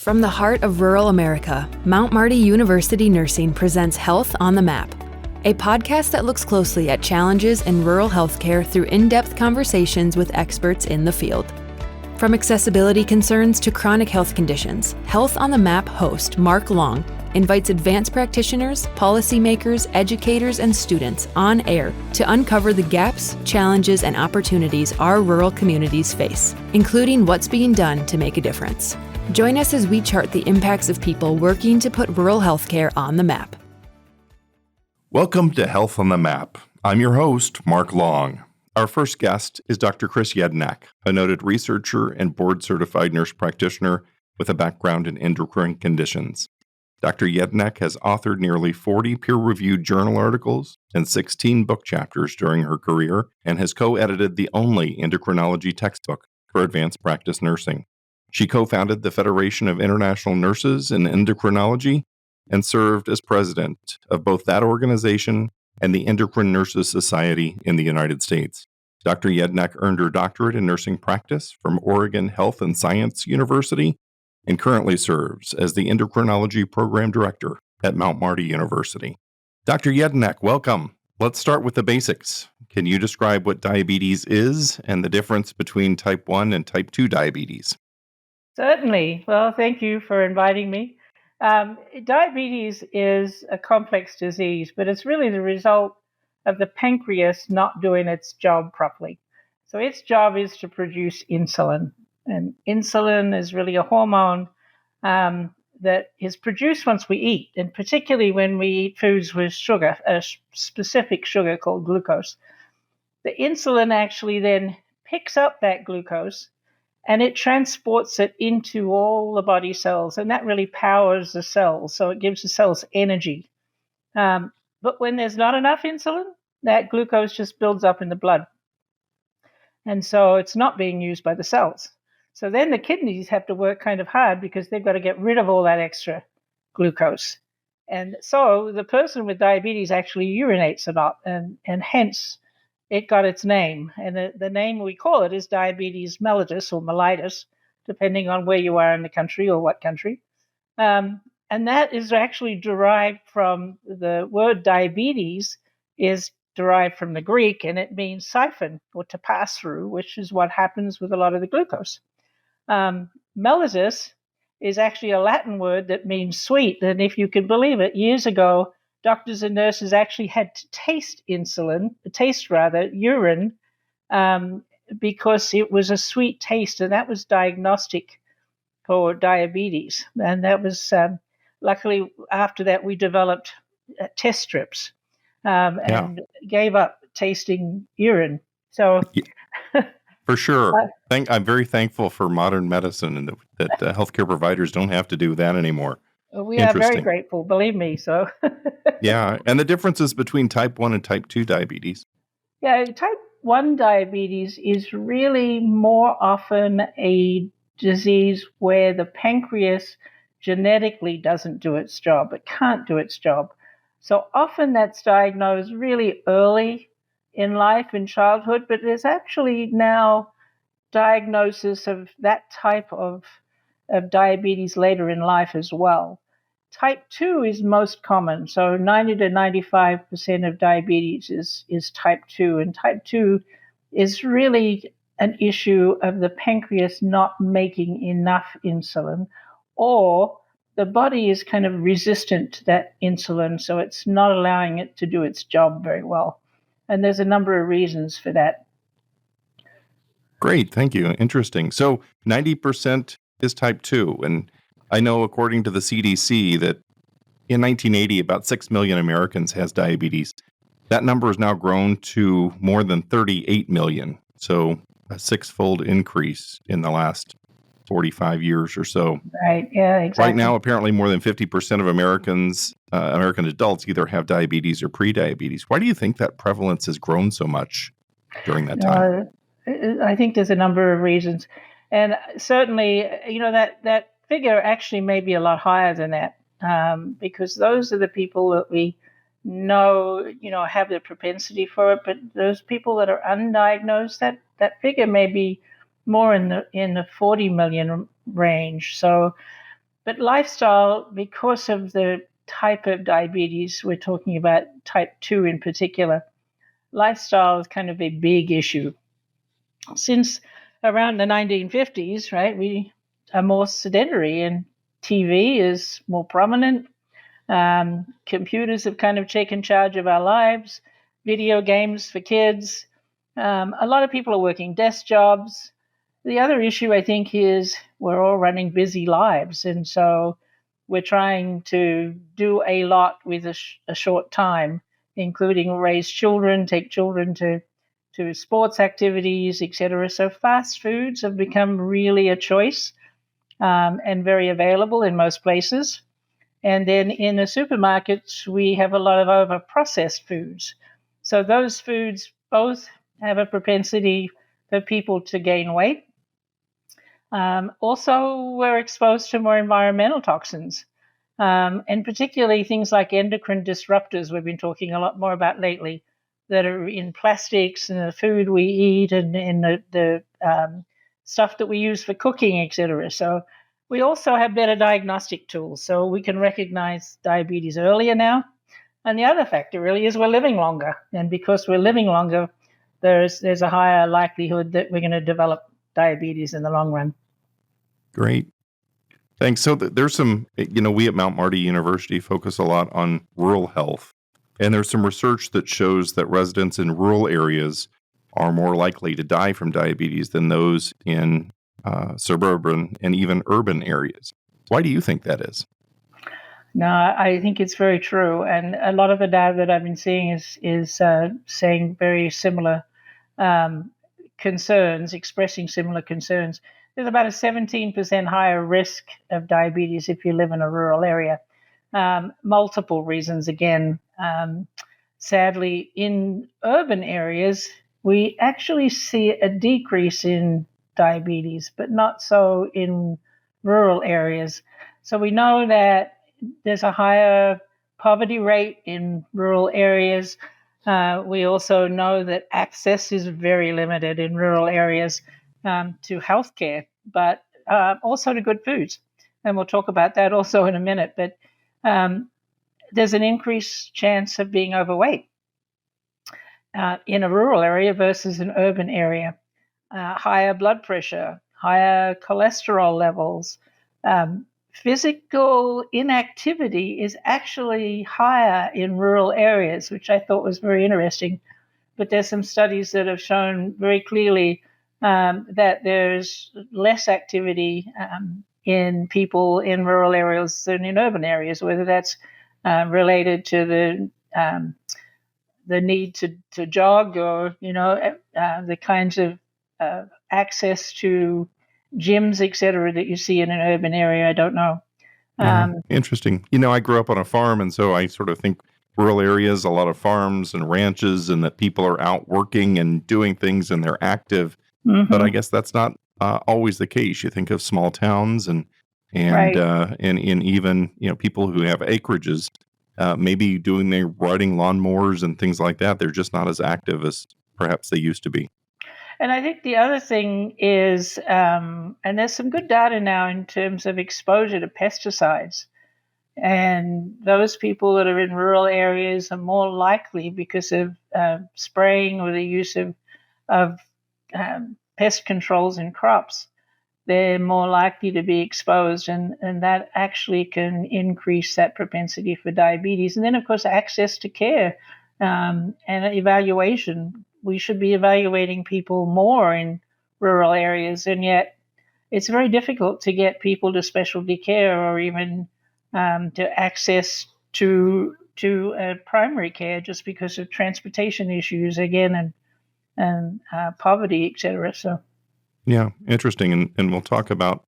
From the heart of rural America, Mount Marty University Nursing presents Health on the Map, a podcast that looks closely at challenges in rural healthcare through in-depth conversations with experts in the field. From accessibility concerns to chronic health conditions, Health on the Map host Marc Long invites advanced practitioners, policymakers, educators, and students on air to uncover the gaps, challenges, and opportunities our rural communities face, including what's being done to make a difference. Join us as we chart the impacts of people working to put rural healthcare on the map. Welcome to Health on the Map. I'm your host, Marc Long. Our first guest is Dr. Chris Yedinak, a noted researcher and board-certified nurse practitioner with a background in endocrine conditions. Dr. Yedinak has authored nearly 40 peer-reviewed journal articles and 16 book chapters during her career and has co-edited the only endocrinology textbook for advanced practice nursing. She co-founded the Federation of International Nurses in Endocrinology and served as president of both that organization and the Endocrine Nurses Society in the United States. Dr. Yedinak earned her doctorate in nursing practice from Oregon Health and Science University and currently serves as the endocrinology program director at Mount Marty University. Dr. Yedinak, welcome. Let's start with the basics. Can you describe what diabetes is and the difference between type 1 and type 2 diabetes? Certainly. Well, thank you for inviting me. Diabetes is a complex disease, but it's really the result of the pancreas not doing its job properly. So its job is to produce insulin. And insulin is really a hormone that is produced once we eat, and particularly when we eat foods with sugar, a specific sugar called glucose. The insulin actually then picks up that glucose and it transports it into all the body cells, and that really powers the cells. So it gives the cells energy. But when there's not enough insulin, that glucose just builds up in the blood. And so it's not being used by the cells. So then the kidneys have to work kind of hard because they've got to get rid of all that extra glucose. And so the person with diabetes actually urinates a lot, and hence it got its name. And the name we call it is diabetes mellitus or mellitus, depending on where you are in the country or what country. And that is actually derived from the word diabetes is derived from the Greek, and it means siphon or to pass through, which is what happens with a lot of the glucose. Mellitus is actually a Latin word that means sweet. And if you can believe it, years ago, doctors and nurses actually had to taste urine, because it was a sweet taste, and that was diagnostic for diabetes. And that was, luckily, after that, we developed test strips and gave up tasting urine. So, for sure. I'm very thankful for modern medicine and that healthcare providers don't have to do that anymore. We are very grateful, believe me. So, yeah. And the differences between type 1 and type 2 diabetes. Yeah, type 1 diabetes is really more often a disease where the pancreas genetically doesn't do its job. It can't do its job. So often that's diagnosed really early in life, in childhood, but there's actually now diagnosis of that type of diabetes later in life as well. Type 2 is most common, so 90 to 95% of diabetes is type 2, and type 2 is really an issue of the pancreas not making enough insulin, or the body is kind of resistant to that insulin, so it's not allowing it to do its job very well. And there's a number of reasons for that. Great, thank you. Interesting. So 90% is type 2, and I know according to the CDC that in 1980, about 6 million Americans has diabetes. That number has now grown to more than 38 million, so a six-fold increase in the last 45 years or so. Right, yeah, exactly. Right now, apparently more than 50% of American adults either have diabetes or prediabetes. Why do you think that prevalence has grown so much during that time? I think there's a number of reasons. And certainly, that figure actually may be a lot higher than that, because those are the people that we know, have the propensity for it. But those people that are undiagnosed, that figure may be more in the 40 million range. So But lifestyle, because of the type of diabetes, we're talking about type 2 in particular, lifestyle is kind of a big issue. Since around the 1950s, right, we are more sedentary and TV is more prominent. Computers have kind of taken charge of our lives, video games for kids. A lot of people are working desk jobs. The other issue, I think, is we're all running busy lives. And so we're trying to do a lot with a short time, including raise children, take children to sports activities, etc. So fast foods have become really a choice and very available in most places. And then in the supermarkets, we have a lot of over-processed foods. So those foods both have a propensity for people to gain weight. Also, we're exposed to more environmental toxins, and particularly things like endocrine disruptors we've been talking a lot more about lately that are in plastics and the food we eat and in the stuff that we use for cooking, etc. So we also have better diagnostic tools, so we can recognize diabetes earlier now. And the other factor really is we're living longer. And because we're living longer, there's a higher likelihood that we're going to develop diabetes in the long run. Great. Thanks. So there's some, we at Mount Marty University focus a lot on rural health. And there's some research that shows that residents in rural areas are more likely to die from diabetes than those in suburban and even urban areas. Why do you think that is? No, I think it's very true. And a lot of the data that I've been seeing is saying very similar concerns, expressing similar concerns. There's about a 17% higher risk of diabetes if you live in a rural area. Multiple reasons again. Sadly, in urban areas, we actually see a decrease in diabetes, but not so in rural areas. So we know that there's a higher poverty rate in rural areas. We also know that access is very limited in rural areas to healthcare, but also to good foods. And we'll talk about that also in a minute. But there's an increased chance of being overweight in a rural area versus an urban area. Higher blood pressure, higher cholesterol levels. Physical inactivity is actually higher in rural areas, which I thought was very interesting. But there's some studies that have shown very clearly that there's less activity in people in rural areas than in urban areas, whether that's related to the need to jog or, the kinds of access to gyms, et cetera, that you see in an urban area. I don't know. Interesting. I grew up on a farm, and so I sort of think rural areas, a lot of farms and ranches, and that people are out working and doing things and they're active. Mm-hmm. But I guess that's not always the case. You think of small towns and Right. and even people who have acreages, maybe riding lawnmowers and things like that. They're just not as active as perhaps they used to be. And I think the other thing is, and there's some good data now in terms of exposure to pesticides. And those people that are in rural areas are more likely, because of spraying or the use of pest controls in crops, they're more likely to be exposed. And that actually can increase that propensity for diabetes. And then, of course, access to care and evaluation. We should be evaluating people more in rural areas, and yet it's very difficult to get people to specialty care or even to access to primary care just because of transportation issues again and poverty, etc. So, yeah, interesting. And we'll talk about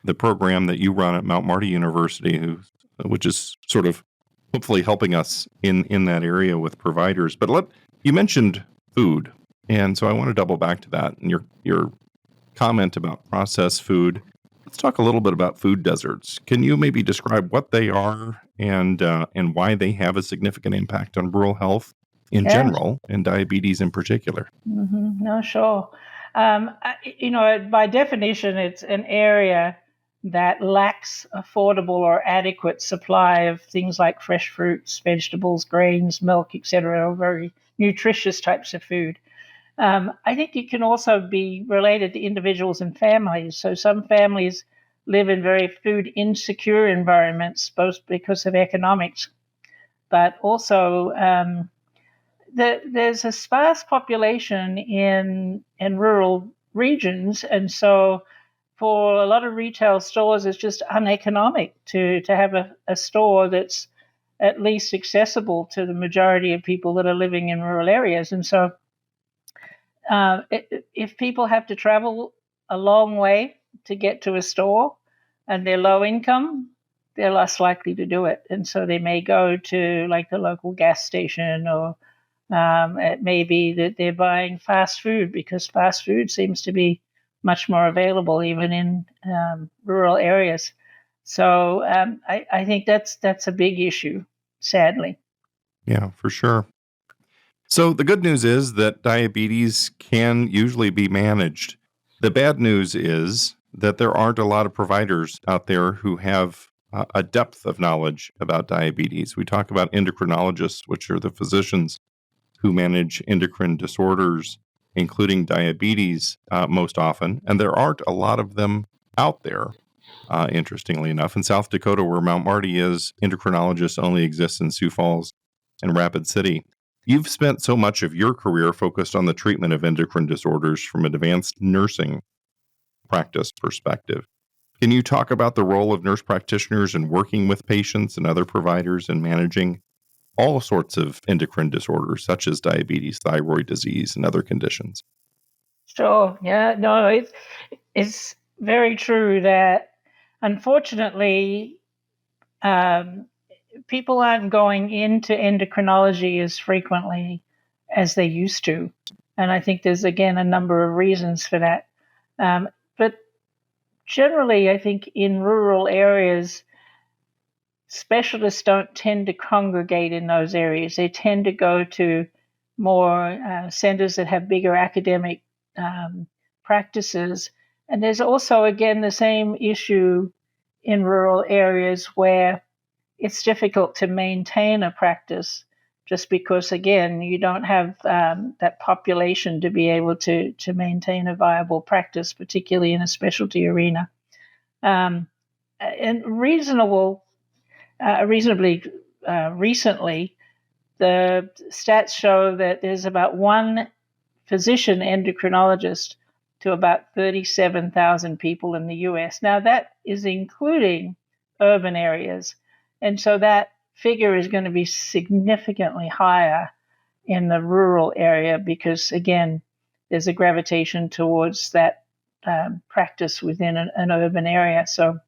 the program that you run at Mount Marty University, which is sort of hopefully helping us in that area with providers. But you mentioned food, and so I want to double back to that and your comment about processed food. Let's talk a little bit about food deserts. Can you maybe describe what they are and why they have a significant impact on rural health in general and diabetes in particular? Mm-hmm. No, sure. By definition, it's an area that lacks affordable or adequate supply of things like fresh fruits, vegetables, grains, milk, etc., or very nutritious types of food. I think it can also be related to individuals and families. So some families live in very food insecure environments, both because of economics, but also there's a sparse population in rural regions, and so for a lot of retail stores, it's just uneconomic to have a store that's at least accessible to the majority of people that are living in rural areas. And so if people have to travel a long way to get to a store and they're low income, they're less likely to do it. And so they may go to like the local gas station, or it may be that they're buying fast food because fast food seems to be much more available even in rural areas. So I think that's a big issue, sadly. Yeah, for sure. So the good news is that diabetes can usually be managed. The bad news is that there aren't a lot of providers out there who have a depth of knowledge about diabetes. We talk about endocrinologists, which are the physicians who manage endocrine disorders, including diabetes, most often. And there aren't a lot of them out there, interestingly enough. In South Dakota, where Mount Marty is, endocrinologists only exist in Sioux Falls and Rapid City. You've spent so much of your career focused on the treatment of endocrine disorders from an advanced nursing practice perspective. Can you talk about the role of nurse practitioners in working with patients and other providers in managing all sorts of endocrine disorders, such as diabetes, thyroid disease, and other conditions? Sure. Yeah. No, it's very true that unfortunately people aren't going into endocrinology as frequently as they used to. And I think there's, again, a number of reasons for that. But generally, I think in rural areas, specialists don't tend to congregate in those areas. They tend to go to more centers that have bigger academic practices. And there's also, again, the same issue in rural areas where it's difficult to maintain a practice just because, again, you don't have that population to be able to maintain a viable practice, particularly in a specialty arena. And reasonably recently, the stats show that there's about one physician endocrinologist to about 37,000 people in the US. Now, that is including urban areas. And so that figure is going to be significantly higher in the rural area because, again, there's a gravitation towards that practice within an urban area. So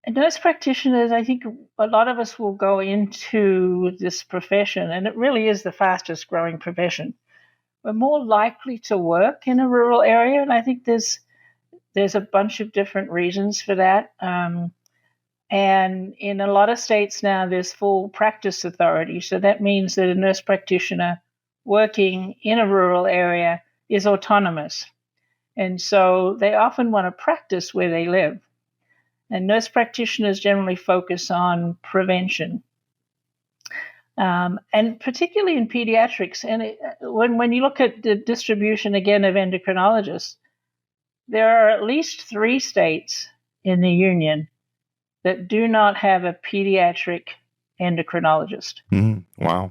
nurse practitioners, I think a lot of us will go into this profession, and it really is the fastest growing profession. We're more likely to work in a rural area, and I think there's a bunch of different reasons for that. And in a lot of states now, there's full practice authority. So that means that a nurse practitioner working in a rural area is autonomous. And so they often want to practice where they live. And nurse practitioners generally focus on prevention. And particularly in pediatrics. And when you look at the distribution, again, of endocrinologists, there are at least 3 states in the union that do not have a pediatric endocrinologist. Wow.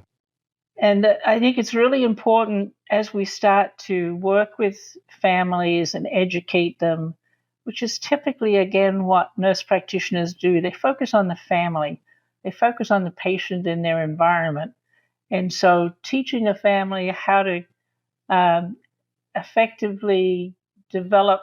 And I think it's really important as we start to work with families and educate them, which is typically, again, what nurse practitioners do. They focus on the family. They focus on the patient and their environment. And so teaching a family how to effectively develop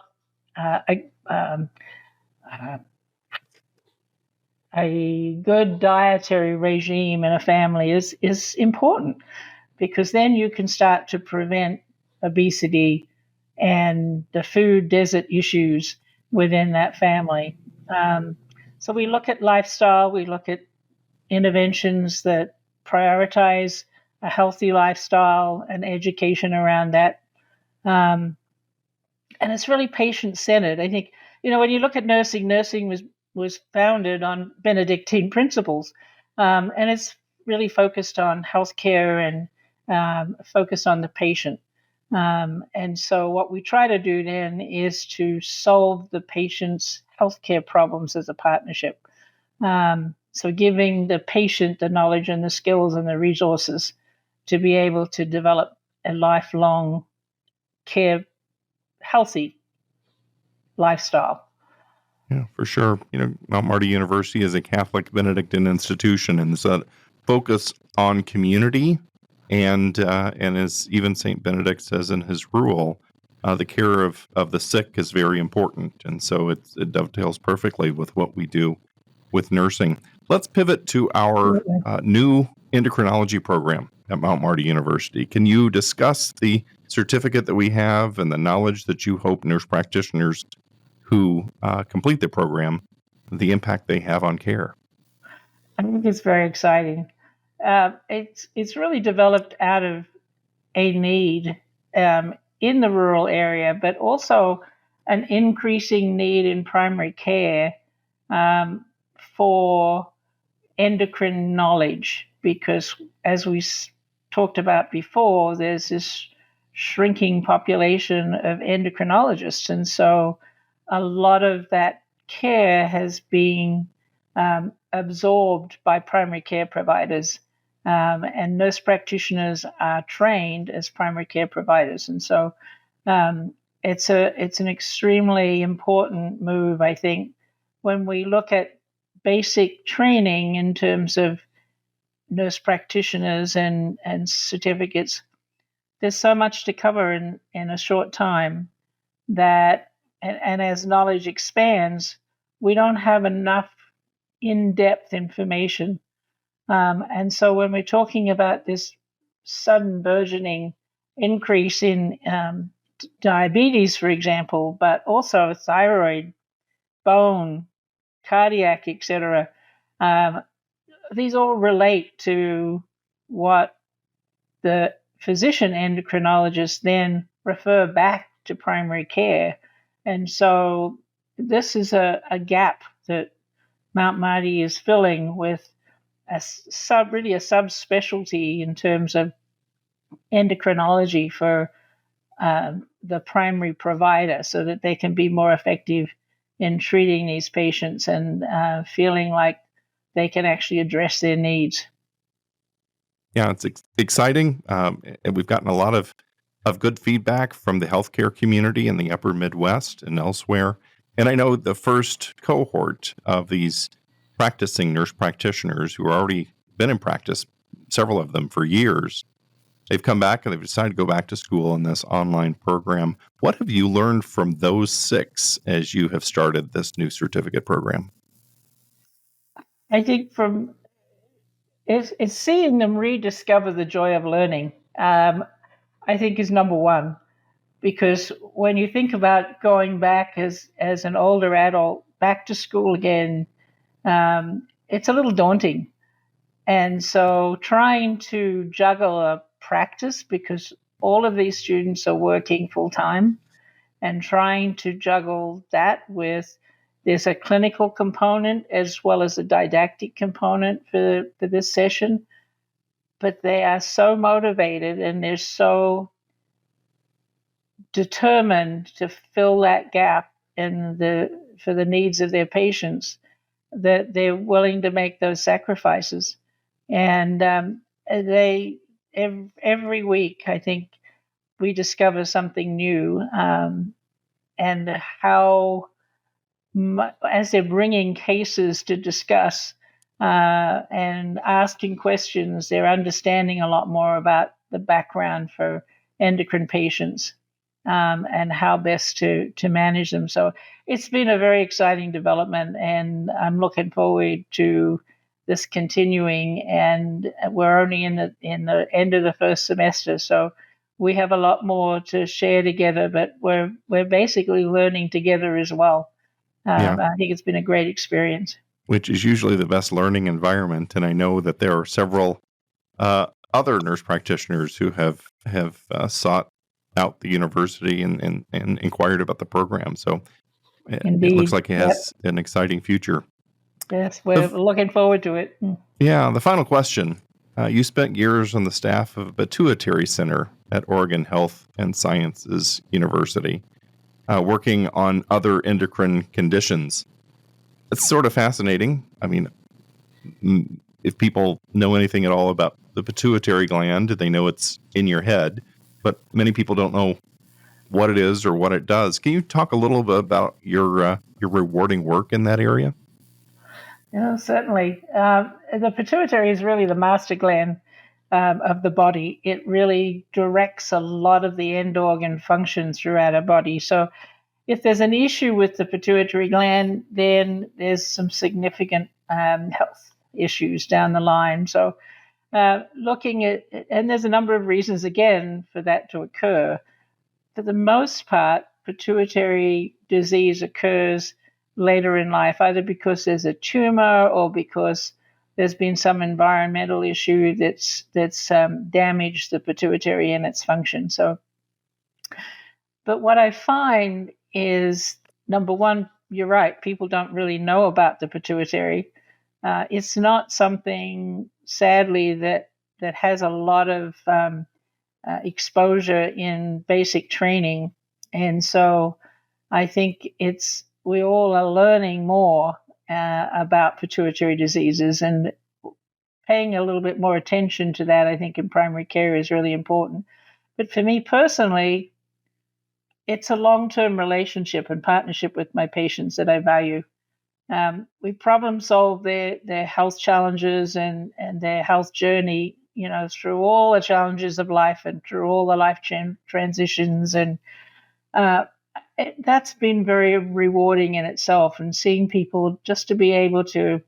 a good dietary regime in a family is important, because then you can start to prevent obesity and the food desert issues within that family. So we look at lifestyle, we look at interventions that prioritize a healthy lifestyle and education around that. And it's really patient-centered. I think when you look at nursing, nursing was founded on Benedictine principles, and it's really focused on healthcare and focused on the patient. And so what we try to do then is to solve the patient's healthcare problems as a partnership. So giving the patient the knowledge and the skills and the resources to be able to develop a lifelong care, healthy lifestyle. Yeah, for sure. Mount Marty University is a Catholic Benedictine institution, and so focus on community, and as even Saint Benedict says in his rule, the care of the sick is very important, and so it dovetails perfectly with what we do with nursing. Let's pivot to our new endocrinology program at Mount Marty University. Can you discuss the certificate that we have and the knowledge that you hope nurse practitioners who complete the program, the impact they have on care? I think it's very exciting. It's really developed out of a need in the rural area, but also an increasing need in primary care for endocrine knowledge, because as we talked about before, there's this shrinking population of endocrinologists, and so a lot of that care has been absorbed by primary care providers, and nurse practitioners are trained as primary care providers, and so it's an extremely important move, I think, when we look at basic training in terms of nurse practitioners and certificates. There's so much to cover in a short time that, and as knowledge expands, we don't have enough in-depth information. And so when we're talking about this sudden burgeoning increase in diabetes, for example, but also thyroid, bone, cardiac, etc., these all relate to what the physician endocrinologists then refer back to primary care. And so this is a gap that Mount Marty is filling with really a subspecialty in terms of endocrinology for the primary provider, so that they can be more effective in treating these patients and feeling like they can actually address their needs. Yeah, it's exciting, and we've gotten a lot of good feedback from the healthcare community in the upper Midwest and elsewhere. And I know the first cohort of these practicing nurse practitioners who are already been in practice, several of them for years, they've come back and they've decided to go back to school in this online program. What have you learned from those 6 as you have started this new certificate program? I think it's seeing them rediscover the joy of learning, I think is number one. Because when you think about going back as an older adult back to school again, it's a little daunting. And so trying to juggle a practice, because all of these students are working full time, and trying to juggle that with, there's a clinical component as well as a didactic component for this session. But they are so motivated and they're so determined to fill that gap for the needs of their patients, that they're willing to make those sacrifices. And they every week, I think, we discover something new, and how as they're bringing cases to discuss and asking questions, they're understanding a lot more about the background for endocrine patients, and how best to manage them. So it's been a very exciting development, and I'm looking forward to this continuing. And we're only in the end of the first semester, so we have a lot more to share together. But we're basically learning together as well. I think it's been a great experience. Which is usually the best learning environment, and I know that there are several other nurse practitioners who have sought out the university and inquired about the program. So It looks Indeed. like it has an exciting future. Yes, we're looking forward to it. Yeah, the final question. You spent years on the staff of a pituitary center at Oregon Health and Sciences University, working on other endocrine conditions. It's sort of fascinating. I mean, if people know anything at all about the pituitary gland, they know it's in your head, but many people don't know what it is or what it does. Can you talk a little bit about your rewarding work in that area? Yeah, certainly. The pituitary is really the master gland of the body. It really directs a lot of the end organ functions throughout our body. So if there's an issue with the pituitary gland, then there's some significant health issues down the line. So looking at, and there's a number of reasons, again, for that to occur. For the most part, pituitary disease occurs later in life, either because there's a tumor or because there's been some environmental issue that's damaged the pituitary and its function. So, but what I find is, number one, you're right, people don't really know about the pituitary. It's not something, sadly, that has a lot of exposure in basic training. And so I think we all are learning more about pituitary diseases, and paying a little bit more attention to that, I think, in primary care is really important. But for me personally, it's a long-term relationship and partnership with my patients that I value. We problem solve their health challenges and their health journey, through all the challenges of life and through all the life transitions. And that's been very rewarding in itself, and seeing people just to be able to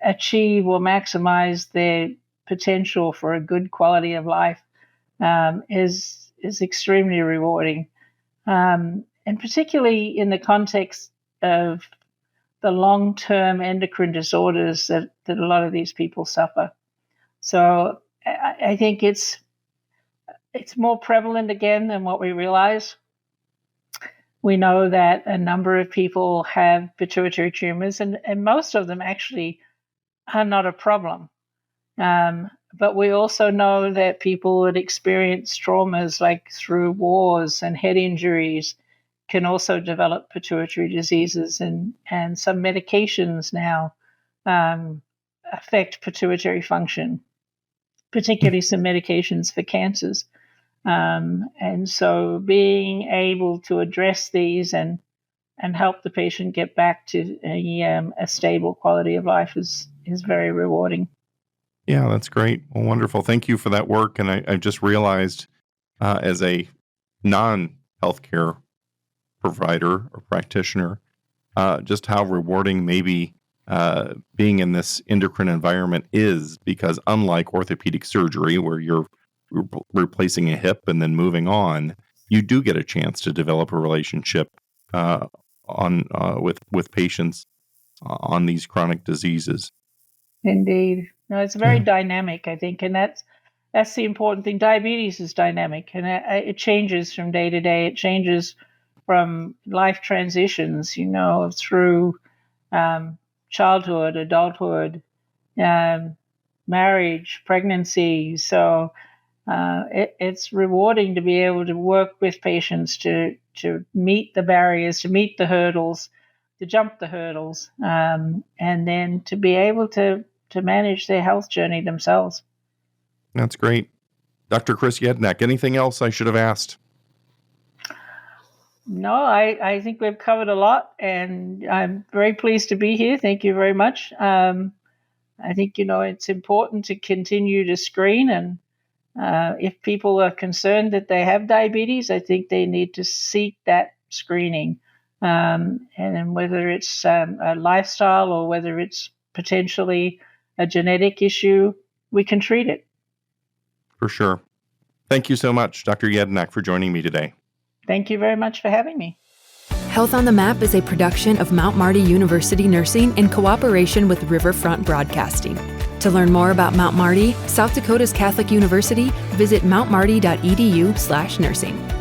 achieve or maximize their potential for a good quality of life is extremely rewarding. And particularly in the context of the long-term endocrine disorders that a lot of these people suffer. So I think it's more prevalent again than what we realize. We know that a number of people have pituitary tumors, and most of them actually are not a problem. But we also know that people that experience traumas, like through wars and head injuries, can also develop pituitary diseases, and some medications now affect pituitary function, particularly some medications for cancers. And so being able to address these and help the patient get back to a stable quality of life is very rewarding. Yeah, that's great. Well, wonderful. Thank you for that work. And I just realized as a non-healthcare provider or practitioner, just how rewarding maybe being in this endocrine environment is, because unlike orthopedic surgery, where you're replacing a hip and then moving on, you do get a chance to develop a relationship with patients on these chronic diseases. Indeed. No, it's very dynamic, I think, and that's the important thing. Diabetes is dynamic, and it changes from day to day. It changes from life transitions, through childhood, adulthood, marriage, pregnancy. So it's rewarding to be able to work with patients to meet the barriers, to meet the hurdles, to jump the hurdles, and then to be able to manage their health journey themselves. That's great. Dr. Chris Yedinak, anything else I should have asked? No, I think we've covered a lot, and I'm very pleased to be here. Thank you very much. I think, it's important to continue to screen, and if people are concerned that they have diabetes, I think they need to seek that screening. And whether it's a lifestyle or whether it's potentially a genetic issue, we can treat it. For sure. Thank you so much, Dr. Yedinak, for joining me today. Thank you very much for having me. Health on the Map is a production of Mount Marty University Nursing in cooperation with Riverfront Broadcasting. To learn more about Mount Marty, South Dakota's Catholic University, visit mountmarty.edu/nursing.